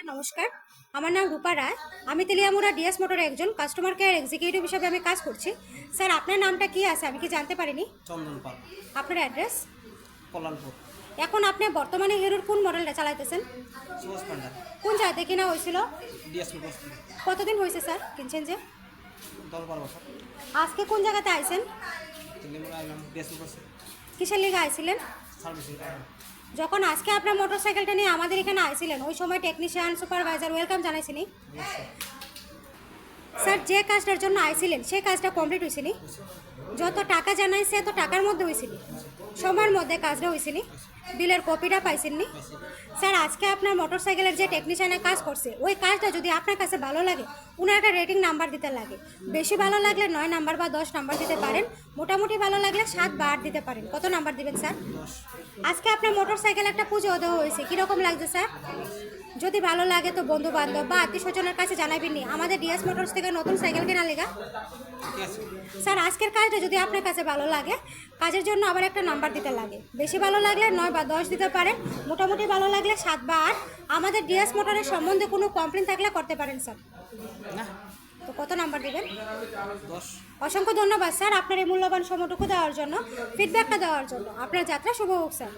নমস্কার, আমার নাম রূপা রায়। আমি তেলিয়ামুড়া ডিএস মোটরের একজন কাস্টমার কেয়ার এক্সিকিউটিভ হিসাবে আমি কাজ করছি। স্যার, আপনার নামটা কি আছে আমি কি জানতে পারিনি? চন্দন পাল, আপনার অ্যাড্রেস? কল্যাণপুর। এখন আপনি বর্তমানে হিরোর কোন মডেলটা চালাইতেছেন? সুভাষ পান্ডা, কোন জায়গাতে কিনা হয়েছিল? DS motors. কতদিন হয়েছে স্যার কিনছেন যে? 10-12 বছর। আজকে কোন জায়গাতে আইছেন? তেলিয়ামুড়া আইলাম ডিএস মোটরস কিসের লিগে আইছিলেন? সার্ভিসিং। যখন আজকে আপনার মোটরসাইকেলটা নিয়ে আমাদের এখানে আইছিলেন ওই সময় টেকনিশিয়ান সুপারভাইজার ওয়েলকাম জানাইছিনি? স্যার, যে কাজটার জন্য আইছিলেন সেই কাজটা কমপ্লিট হয়েছিনি? যত টাকা জানাইছে এত টাকার মধ্যে হয়েছিনি? সময়ের মধ্যে কাজটা হয়েছিনি? বিলের কপিটা পাইছেননি? স্যার, আজকে আপনার মোটরসাইকেলের যে টেকনিশিয়ানে কাজ করছে ওই কাজটা যদি আপনার কাছে ভালো লাগে উনার একটা রেটিং নাম্বার দিতে লাগে। বেশি ভালো লাগলে 9 নাম্বার বা 10 নাম্বার দিতে পারেন, মোটামুটি ভালো লাগলে 7 বা 8 দিতে পারেন। কত নাম্বার দিবেন স্যার? আজকে আপনার মোটরসাইকেল একটা পুজো দেওয়া হয়েছে, কীরকম লাগছে স্যার? যদি ভালো লাগে তো বন্ধু বান্ধব বা আত্মীয় স্বজনের কাছে জানাবেননি আমাদের ডিএস মোটরস থেকে নতুন সাইকেল কেনা লেগা। স্যার, আজকের কাজটা যদি আপনার কাছে ভালো লাগে কাজের জন্য আবার একটা নাম্বার দিতে লাগে। বেশি ভালো লাগলে 9 বা 10 দিতে পারেন, মোটামুটি ভালো লাগলে 7 বা 8। আমাদের ডিএস মোটরের সম্বন্ধে কোনো কমপ্লেন থাকলে করতে পারেন স্যার। না, তো কত নাম্বার দেবেন? 10। অসংখ্য ধন্যবাদ স্যার আপনার এই মূল্যবান সময়টুকু দেওয়ার জন্য, ফিডব্যাকটা দেওয়ার জন্য। আপনার যাত্রা শুভ হোক স্যার।